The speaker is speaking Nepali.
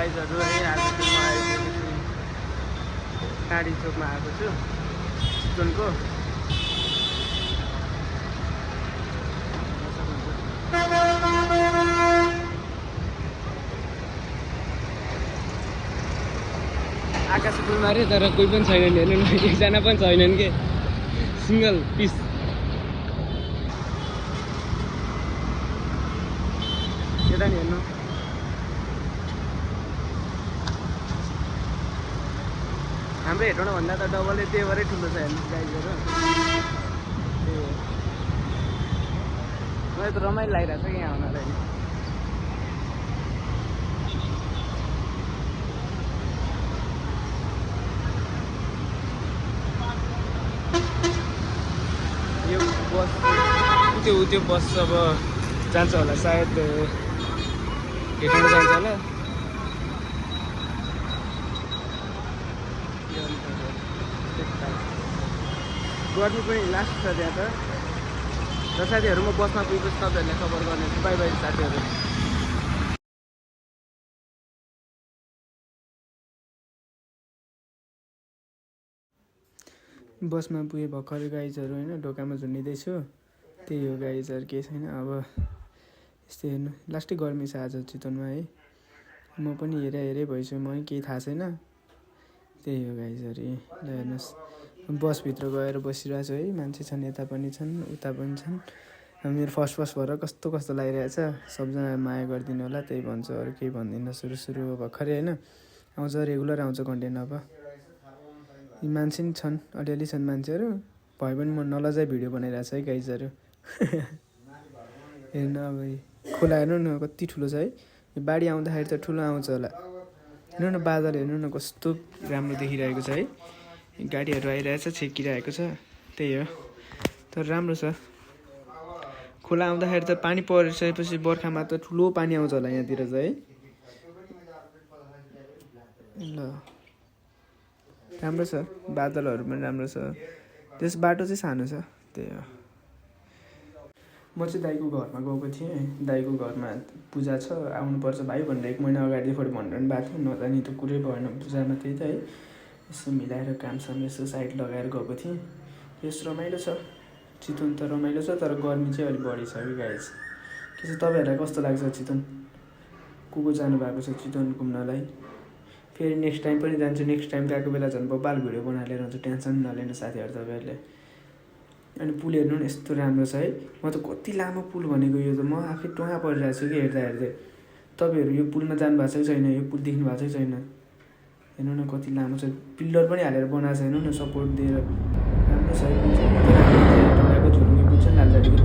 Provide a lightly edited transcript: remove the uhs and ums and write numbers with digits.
गाइजहरू है। आज चाहिँ म आइसकेपछि टाढी चोकमा आएको छु चितवनको। आकाश पुल मारे तर कोही पनि छैनन् हेर्नु न, एकजना पनि छैनन् के, सिङ्गल पिस। यता नि हेर्नु, हाम्रो हेटौँडा भन्दा त डबलै त्यही ठुलो छ हेर्नु गाइजहरू। मलाई त रमाइलो लागिरहेको छ यहाँ आउनलाई। यो बस त्यो बस अब जान्छ होला सायद, हेटौँडा जान्छ होला। गर्मी पनि लास्ट छ त्यहाँ त। र साथीहरू म बसमा पुगेपछि तपाईँहरूलाई खबर गर्नेछु। बाई बाई साथीहरू। बसमा पुगे भर्खर गाइजहरू होइन, ढोकामा झुन्डिँदैछु। त्यही हो गाइजहरू, केही छैन अब। यस्तै हेर्नु, लास्टै गर्मी छ आज चितवनमा है। म पनि हेरे भइसक्यो, म केही थाहा छैन। त्यही हो गाइजहरू। ल हेर्नुहोस्, बसभित्र गएर बसिरहेको छु है। मान्छे छन्, यता पनि छन् उता पनि छन्। मेरो फर्स्ट भएर कस्तो लागिरहेछ। सबजना माया गरिदिनु होला, त्यही भन्छु, अरू केही भन्दिनँ। सुरु भर्खरै होइन, आउँछ रेगुलर आउँछ कन्टेन्ट। अब यी मान्छे नि छन्, अलिअलि छन् मान्छेहरू। भयो भने म नलजाइ भिडियो बनाइरहेको छु है गाइजहरू। हेर्नु अब खोला हेर्नु न कति ठुलो छ है। यो बाढी आउँदाखेरि त ठुलो आउँछ होला। हेर्नु न बादल, हेर्नु न कस्तो राम्रो देखिरहेको छ है। गाडीहरू आइरहेछ, छेकिरहेको छ। त्यही हो, तर राम्रो छ। खोला आउँदाखेरि त पानी परिसकेपछि बर्खामा त ठुलो पानी आउँछ होला यहाँतिर चाहिँ है। ल राम्रो छ, बादलहरू पनि राम्रो छ। त्यस बाटो चाहिँ सानो छ, त्यही हो। म चाहिँ दाइको घरमा गएको थिएँ। दाइको घरमा पूजा छ, आउनुपर्छ भाइ भनेर 1 महिना अगाडिदेखि भन्नु पनि भएको थियो। नजानी त कुरै भएन पूजामा, त्यही त है। यसो मिलाएर कामसाम यसो साइड लगाएर गएको थिएँ। यस रमाइलो छ, चितवन त रमाइलो छ, तर गर्मी चाहिँ अलिक बढी छ कि गाइज। के छ तपाईँहरूलाई कस्तो लाग्छ चितवन? को जानु भएको छ चितवन घुम्नलाई? फेरि नेक्स्ट टाइम पनि जान्छु। नेक्स्ट टाइम गएको बेला झन् बबाल भिडियो बनाएर लिएर आउँछु, टेन्सन नलिनु साथीहरू तपाईँहरूले। अनि पुल हेर्नु न यस्तो राम्रो छ है। म त कति लामो पुल भनेको, यो त म आफै टुहाँ परिरहेको छु कि हेर्दै। तपाईँहरू यो पुलमा जानु भएको छ कि छैन? यो पुल देख्नु भएको छ कि छैन? हेर्नु न कति लामो छ। पिल्लर पनि हालेर बनाएको छ, हेर्नु न, सपोर्ट दिएर। राम्रो छ है पुल चाहिँ। झुलुङ्गे पुल चाहिँ लालजाडीको